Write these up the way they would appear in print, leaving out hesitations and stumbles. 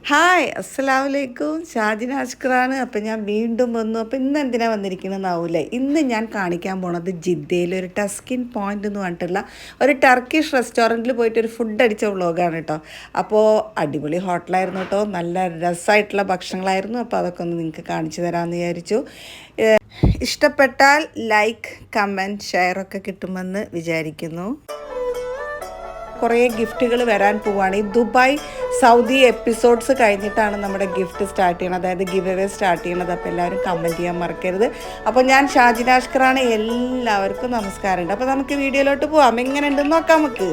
Hi അസ്സലാമലൈക്കും ഷാജിന അഷ്കറാണ്. അപ്പം ഞാൻ വീണ്ടും വന്നു. അപ്പോൾ ഇന്ന് എന്തിനാണ് വന്നിരിക്കുന്നതെന്നാവൂലേ, ഇന്ന് ഞാൻ കാണിക്കാൻ പോണത് ജിദ്ദയിൽ ഒരു ടസ്കിൻ പോയിൻ്റ് എന്ന് പറഞ്ഞിട്ടുള്ള ഒരു ടർക്കിഷ് റെസ്റ്റോറൻറ്റിൽ പോയിട്ട് ഒരു ഫുഡ് അടിച്ച വ്ളോഗാണ് കേട്ടോ. അപ്പോൾ അടിപൊളി ഹോട്ടലായിരുന്നു കേട്ടോ, നല്ല രസമായിട്ടുള്ള ഭക്ഷണങ്ങളായിരുന്നു. അപ്പോൾ അതൊക്കെ ഒന്ന് നിങ്ങൾക്ക് കാണിച്ചു തരാമെന്ന് വിചാരിച്ചു. ഇഷ്ടപ്പെട്ടാൽ ലൈക്ക്, കമൻറ്റ്, ഷെയറൊക്കെ കിട്ടുമെന്ന് വിചാരിക്കുന്നു. കുറേ ഗിഫ്റ്റുകൾ വരാൻ പോവുകയാണ്. ഈ ദുബായ് സൗദി എപ്പിസോഡ്സ് കഴിഞ്ഞിട്ടാണ് നമ്മുടെ ഗിഫ്റ്റ് സ്റ്റാർട്ട് ചെയ്യണത്, അതായത് ഗിവ് അവേ സ്റ്റാർട്ട് ചെയ്യണത്. അപ്പോൾ എല്ലാവരും കമൻറ്റ് ചെയ്യാൻ മറക്കരുത്. അപ്പോൾ ഞാൻ ഷാജിന അഷ്കറാണ്. എല്ലാവർക്കും നമസ്കാരമുണ്ട്. അപ്പോൾ നമുക്ക് വീഡിയോയിലോട്ട് പോവാം. എങ്ങനെ ഉണ്ടെന്ന് നോക്കാം നമുക്ക്.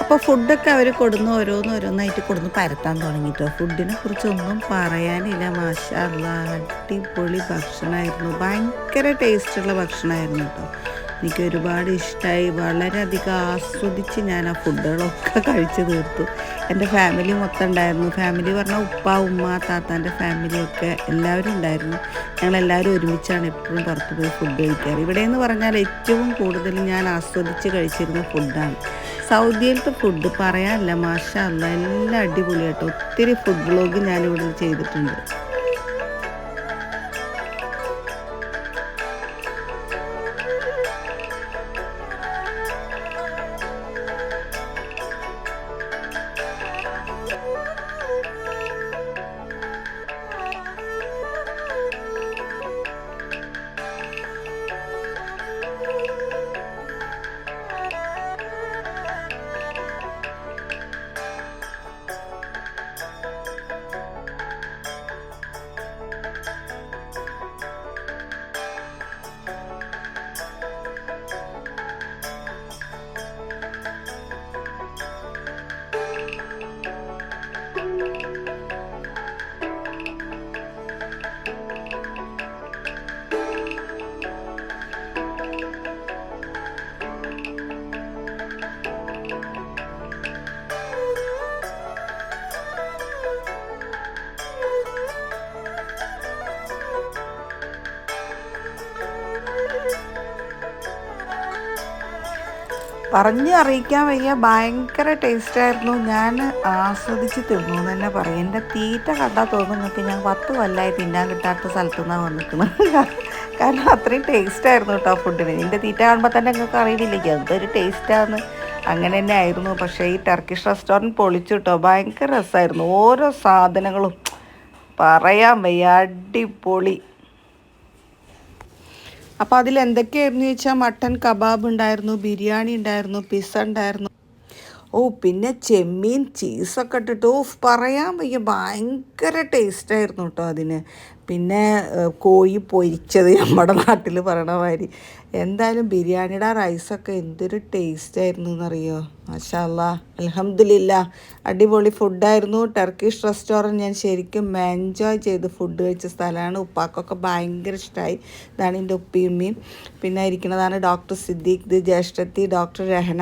അപ്പോൾ ഫുഡൊക്കെ അവർ കൊടുന്ന് ഓരോന്നായിട്ട് കൊടുന്ന് പരത്താൻ തുടങ്ങിയിട്ടോ. ഫുഡിനെ കുറിച്ചൊന്നും പറയാനില്ല. മാഷാ അല്ലാഹ്, അടിപൊളി ഭക്ഷണമായിരുന്നു. ഭയങ്കര ടേസ്റ്റുള്ള ഭക്ഷണമായിരുന്നു കേട്ടോ. എനിക്ക് ഒരുപാട് ഇഷ്ടമായി. വളരെയധികം ആസ്വദിച്ച് ഞാൻ ആ ഫുഡുകളൊക്കെ കഴിച്ച് തീർത്തു. എൻ്റെ ഫാമിലി മൊത്തം ഉണ്ടായിരുന്നു. ഫാമിലി പറഞ്ഞാൽ ഉപ്പ, ഉമ്മ, താത്താൻ്റെ ഫാമിലിയൊക്കെ എല്ലാവരും ഉണ്ടായിരുന്നു. ഞങ്ങളെല്ലാവരും ഒരുമിച്ചാണ് എപ്പോഴും പുറത്ത് പോയി ഫുഡ് കഴിക്കാറ്. ഇവിടെയെന്ന് പറഞ്ഞാൽ ഏറ്റവും കൂടുതൽ ഞാൻ ആസ്വദിച്ച് കഴിച്ചിരുന്ന ഫുഡാണ്. സൗദിയിലത്തെ ഫുഡ് പറയാനില്ല. മാഷാ അല്ലാഹ്, എല്ലാം അടിപൊളിയാട്ടോ. ഒത്തിരി ഫുഡ് വ്ളോഗ് ഞാനിവിടെ ചെയ്തിട്ടുണ്ട്. പറഞ്ഞ് അറിയിക്കാൻ വയ്യ, ഭയങ്കര ടേസ്റ്റായിരുന്നു. ഞാൻ ആസ്വദിച്ച് തിന്നു എന്ന് തന്നെ പറയും. എൻ്റെ തീറ്റ കണ്ടാൽ തോന്നും നിങ്ങൾക്ക് ഞാൻ 10 കൊല്ലമായി തിന്നാൻ കിട്ടാത്ത സ്ഥലത്തു നിന്നാണ് വന്നിരിക്കുന്നത്. കാരണം അത്രയും ടേസ്റ്റായിരുന്നു കേട്ടോ ഫുഡിന്. എൻ്റെ തീറ്റ കാണുമ്പോൾ തന്നെ നിങ്ങൾക്ക് അറിയില്ലേ എന്തൊരു ടേസ്റ്റാന്ന്. അങ്ങനെ തന്നെ ആയിരുന്നു. പക്ഷേ ഈ ടർക്കിഷ് റെസ്റ്റോറൻറ്റ് പൊളിച്ചു കേട്ടോ. ഭയങ്കര രസമായിരുന്നു. ഓരോ സാധനങ്ങളും പറയാൻ വയ്യ, അടിപൊളി. അപ്പോൾ അതിൽ എന്തൊക്കെയായിരുന്നു ചോദിച്ചാൽ, മട്ടൻ കബാബ് ഉണ്ടായിരുന്നു, ബിരിയാണി ഉണ്ടായിരുന്നു, പിസ്സ ഉണ്ടായിരുന്നു. പിന്നെ ചെമ്മീൻ ചീസൊക്കെ ഇട്ടിട്ട് പറയാൻ വയ്യ, ഭയങ്കര ടേസ്റ്റായിരുന്നു കേട്ടോ അതിന്. പിന്നെ കോഴി പൊരിച്ചത്, നമ്മുടെ നാട്ടിൽ പറയണ മാതിരി. എന്തായാലും ബിരിയാണിയുടെ റൈസൊക്കെ എന്തൊരു ടേസ്റ്റായിരുന്നു എന്നറിയോ. മാഷാ അല്ലാഹ്, അൽഹംദുലില്ലാ, അടിപൊളി ഫുഡായിരുന്നു. ടർക്കിഷ് റെസ്റ്റോറൻറ്റ് ഞാൻ ശരിക്കും എൻജോയ് ചെയ്ത് ഫുഡ് കഴിച്ച സ്ഥലമാണ്. ഉപ്പാക്കൊക്കെ ഭയങ്കര ഇഷ്ടമായി. ഇതാണ് എൻ്റെ ഉപ്പയും ഉമ്മയും. പിന്നെ ഇരിക്കുന്നതാണ് ഡോക്ടർ സിദ്ദീഖ്, ഇത് ജ്യേഷ്ഠത്തി ഡോക്ടർ രഹന.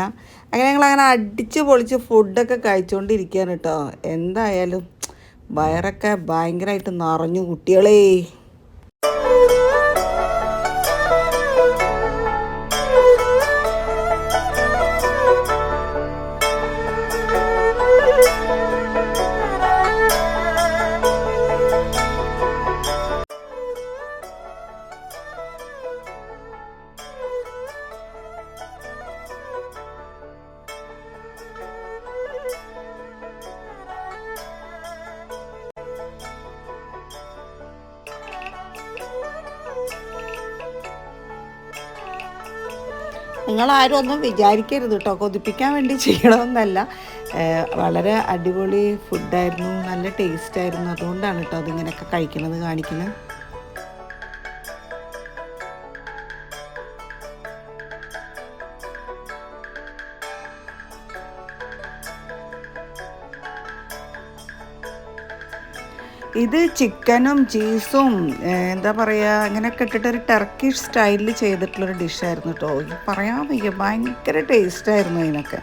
അങ്ങനെ ഞങ്ങളങ്ങനെ അടിച്ച് പൊളിച്ച് ഫുഡൊക്കെ കഴിച്ചുകൊണ്ടിരിക്കുകയാണ് കേട്ടോ. എന്തായാലും വയറൊക്കെ ഭയങ്കരമായിട്ട് നിറഞ്ഞു കുട്ടികളേ. നിങ്ങളാരും ഒന്നും വിചാരിക്കരുത് കേട്ടോ, കൊതിപ്പിക്കാൻ വേണ്ടി ചെയ്യണമെന്നല്ല. വളരെ അടിപൊളി ഫുഡായിരുന്നു, നല്ല ടേസ്റ്റായിരുന്നു. അതുകൊണ്ടാണ് കേട്ടോ അതിങ്ങനെയൊക്കെ കഴിക്കുന്നത് കാണിക്കുന്നത്. ഇത് ചിക്കനും ചീസും എന്താ പറയുക അങ്ങനെയൊക്കെ ഇട്ടിട്ടൊരു ടർക്കിഷ് സ്റ്റൈലിൽ ചെയ്തിട്ടുള്ളൊരു ഡിഷായിരുന്നു കേട്ടോ. പറയാൻ വയ്യ, ഭയങ്കര ടേസ്റ്റായിരുന്നു അതിനൊക്കെ.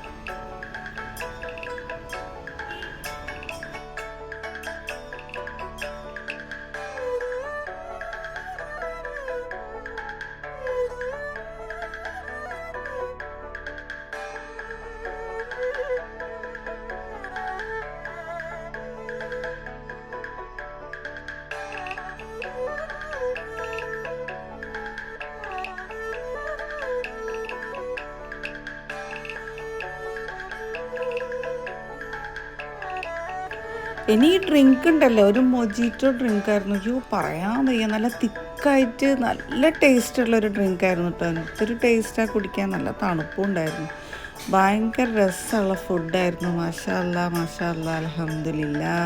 ഇനി ഈ ഡ്രിങ്ക് ഉണ്ടല്ലോ, ഒരു മൊജിറ്റോ ഡ്രിങ്ക് ആയിരുന്നു. അയ്യോ പറയാൻ വയ്യ, നല്ല തിക്കായിട്ട് നല്ല ടേസ്റ്റുള്ളൊരു ഡ്രിങ്ക് ആയിരുന്നു കേട്ടോ. എന്തൊരു ടേസ്റ്റാണ് കുടിക്കാൻ, നല്ല തണുപ്പും ഉണ്ടായിരുന്നു. ഭയങ്കര രസമുള്ള ഫുഡായിരുന്നു. മാഷാ അല്ലാ മാഷാ അല്ലാ, അൽഹംദുലില്ലാ.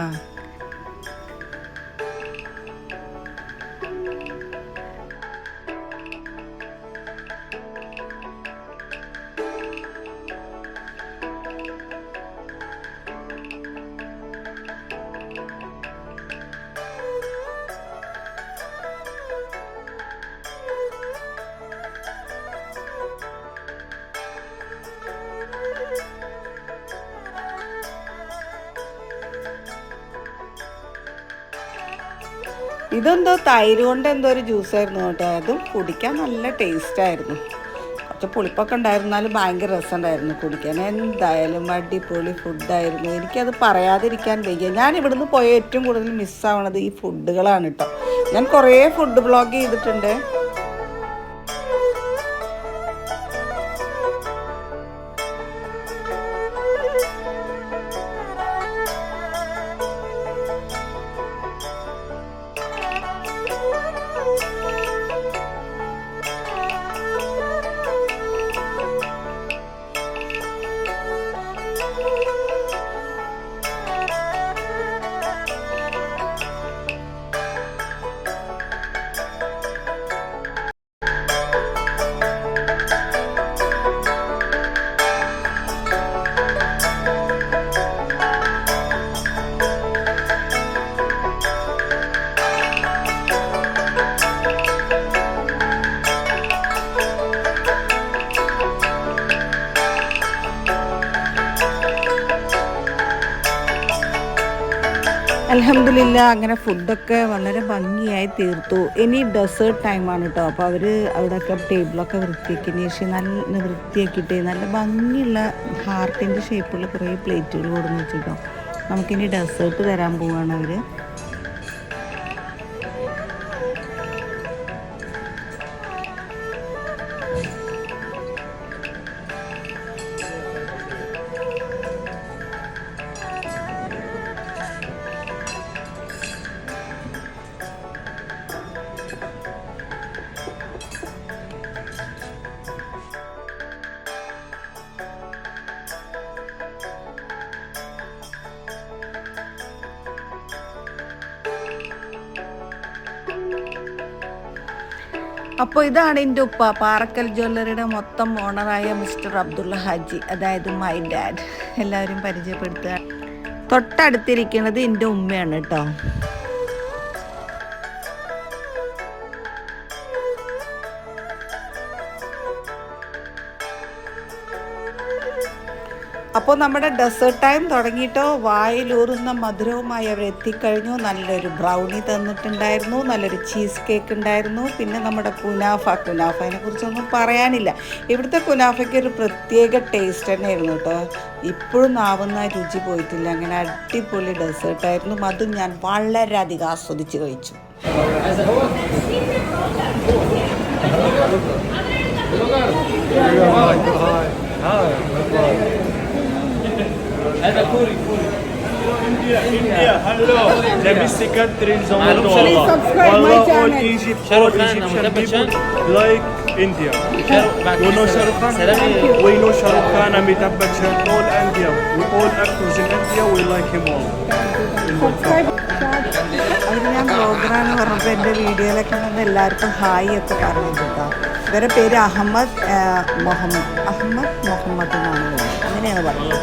ഇതെന്തോ തൈര് കൊണ്ട് എന്തോ ഒരു ജ്യൂസായിരുന്നു കേട്ടോ. അതും കുടിക്കാൻ നല്ല ടേസ്റ്റായിരുന്നു. കുറച്ച് പുളിപ്പൊക്കെ ഉണ്ടായിരുന്നാലും ഭയങ്കര രസമുണ്ടായിരുന്നു കുടിക്കാൻ. എന്തായാലും അടിപൊളി ഫുഡായിരുന്നു. എനിക്കത് പറയാതിരിക്കാൻ വയ്യ. ഞാൻ ഇവിടുന്ന് പോയ ഏറ്റവും കൂടുതൽ മിസ്സാവണത് ഈ ഫുഡുകളാണ് കേട്ടോ. ഞാൻ കുറേ ഫുഡ് വ്ളോഗ് ചെയ്തിട്ടുണ്ട്. അൽഹംദുലില്ലാ, അങ്ങനെ ഫുഡൊക്കെ വളരെ ഭംഗിയായി തീർത്തു. ഇനി ഡെസേർട്ട് ടൈമാണ് കേട്ടോ. അപ്പോൾ അവർ അവിടെയൊക്കെ ടേബിളൊക്കെ വൃത്തിയാക്കിയതിന് ശേഷം നല്ല വൃത്തിയാക്കിയിട്ട് നല്ല ഭംഗിയുള്ള ഹാർട്ടിൻ്റെ ഷേപ്പുള്ള കുറേ പ്ലേറ്റുകൾ കൊടുന്ന് വെച്ചിട്ടോ. നമുക്കിനി ഡെസേർട്ട് തരാൻ പോവുകയാണ് അവർ. അപ്പോൾ ഇതാണ് എൻ്റെ ഉപ്പ, പാറക്കൽ ജ്വല്ലറിയുടെ മൊത്തം ഓണറായ മിസ്റ്റർ അബ്ദുള്ള ഹാജി, അതായത് മൈ ഡാഡ്. എല്ലാവരും പരിചയപ്പെടുത്തുക. തൊട്ടടുത്തിരിക്കുന്നത് എൻ്റെ ഉമ്മയാണ് കേട്ടോ. അപ്പോൾ നമ്മുടെ ഡെസേർട്ട് ടൈം തുടങ്ങിയിട്ടോ. വായിലൂറുന്ന മധുരവുമായി അവർ എത്തിക്കഴിഞ്ഞു. നല്ലൊരു ബ്രൗണി തന്നിട്ടുണ്ടായിരുന്നു, നല്ലൊരു ചീസ് കേക്ക് ഉണ്ടായിരുന്നു, പിന്നെ നമ്മുടെ കുനാഫിനെ കുറിച്ചൊന്നും പറയാനില്ല. ഇവിടുത്തെ കുനാഫയ്ക്ക് ഒരു പ്രത്യേക ടേസ്റ്റ് തന്നെയായിരുന്നു കേട്ടോ. ഇപ്പോഴും നാവുന്ന രുചി പോയിട്ടില്ല. അങ്ങനെ അടിപൊളി ഡെസേർട്ടായിരുന്നു. അതും ഞാൻ വളരെയധികം ആസ്വദിച്ച് കഴിച്ചു. هذا كوري India hello the best country in the world والله all Egypt all Egyptian people like India you know Shah Rukh Khan we know Shah Rukh Khan Amitabh Bachchan all India we all actors in India we like him all അത് ഞാൻ ബ്ലോഗറാന്ന് പറഞ്ഞപ്പോൾ എൻ്റെ വീഡിയോയിലൊക്കെ വന്ന് എല്ലാവർക്കും hi ഒക്കെ പറഞ്ഞു കേട്ടോ. ഇവരുടെ പേര് അഹമ്മദ് മുഹമ്മദ് എന്നാണ്, അങ്ങനെയാണ് പറഞ്ഞത്.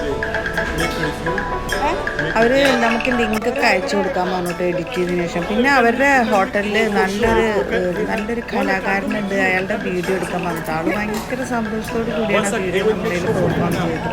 അവർ നമുക്ക് ലിങ്കൊക്കെ അയച്ചു കൊടുക്കാൻ പറഞ്ഞിട്ട് എഡിറ്റ് ചെയ്തതിനു ശേഷം. പിന്നെ അവരുടെ ഹോട്ടലിൽ നല്ലൊരു കലാകാരനുണ്ട്, അയാളുടെ വീഡിയോ എടുക്കാൻ പറഞ്ഞിട്ട് ആൾ ഭയങ്കര സന്തോഷത്തോടു കൂടിയാണ് വീഡിയോ നമ്മളിൽ പെർഫോം ചെയ്തത്.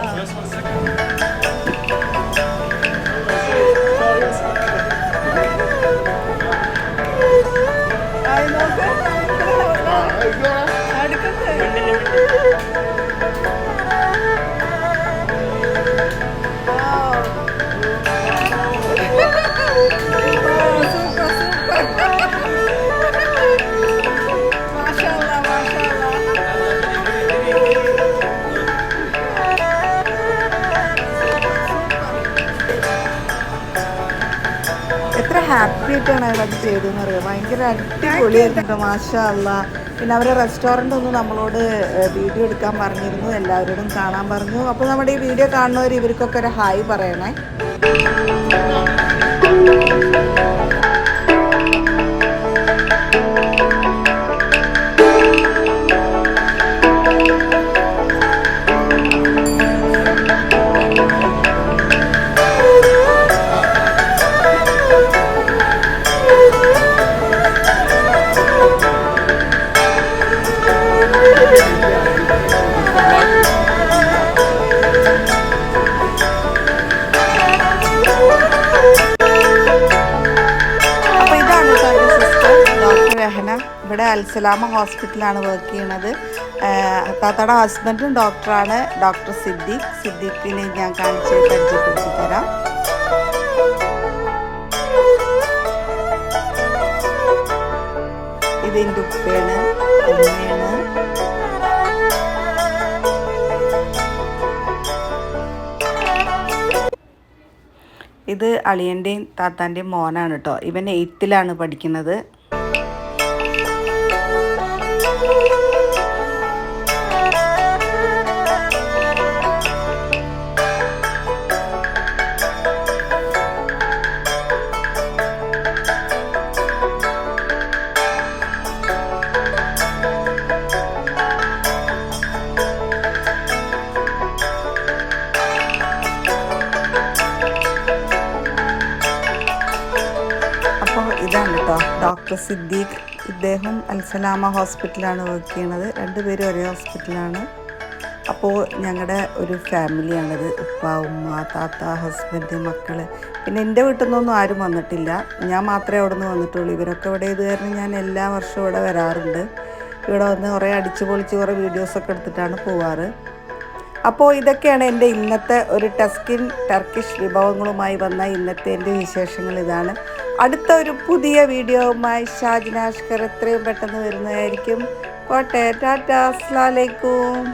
ആദ്യമായിട്ടാണ് അത് ചെയ്തതെന്ന് അറിയാം. ഭയങ്കര അടിപൊളിയായിരുന്നു മാഷാ അല്ലാ. പിന്നെ അവരെ റെസ്റ്റോറൻ്റ് ഒന്ന് നമ്മളോട് വീഡിയോ എടുക്കാൻ പറഞ്ഞിരുന്നു, എല്ലാവരോടും കാണാൻ പറഞ്ഞു. അപ്പോൾ നമ്മുടെ ഈ വീഡിയോ കാണുന്നവർ ഇവർക്കൊക്കെ ഒരു ഹായ് പറയണേ. ഇവിടെ അൽസലാമ ഹോസ്പിറ്റലാണ് വർക്ക് ചെയ്യണത്. താത്തയുടെ ഹസ്ബൻഡും ഡോക്ടറാണ്, ഡോക്ടർ സിദ്ദീഖിനെ ഞാൻ കാണിച്ച് പരിചയപ്പെടുത്തി തരാം. ഇത് എൻ്റെ ഉപ്പയാണ്, അമ്മയാണ്. ഇത് അളിയൻ്റെയും താത്താൻ്റെയും മോനാണ് കേട്ടോ. ഇവൻ 8th പഠിക്കുന്നത്. ഇതാണ് കേട്ടോ ഡോക്ടർ സിദ്ദീഖ്. ഇദ്ദേഹം അൽസലാമ ഹോസ്പിറ്റലാണ് വർക്ക് ചെയ്യണത്. രണ്ടുപേരും ഒരേ ഹോസ്പിറ്റലാണ്. അപ്പോൾ ഞങ്ങളുടെ ഒരു ഫാമിലിയാണിത്. ഉപ്പ, ഉമ്മ, താത്ത, ഹസ്ബൻഡ്, മക്കൾ. പിന്നെ എൻ്റെ വീട്ടിൽ നിന്നൊന്നും ആരും വന്നിട്ടില്ല, ഞാൻ മാത്രമേ അവിടെ നിന്ന് വന്നിട്ടുള്ളൂ. ഇവരൊക്കെ ഇവിടെ ഇത് കാരണം ഞാൻ എല്ലാ വർഷവും ഇവിടെ വരാറുണ്ട്. ഇവിടെ വന്ന് കുറേ അടിച്ചു പൊളിച്ച് കുറേ വീഡിയോസൊക്കെ എടുത്തിട്ടാണ് പോവാറ്. അപ്പോൾ ഇതൊക്കെയാണ് എൻ്റെ ഇന്നത്തെ ഒരു ടർക്കിഷ് വിഭവങ്ങളുമായി വന്ന ഇന്നത്തെ എൻ്റെ വിശേഷങ്ങൾ. ഇതാണ്. അടുത്ത ഒരു പുതിയ വീഡിയോവുമായി ഷാജിന അഷ്കർ എത്രയും പെട്ടെന്ന് വരുന്നതായിരിക്കും. കോട്ടെ. ടാറ്റാ, അസ്സലാമു അലൈക്കും.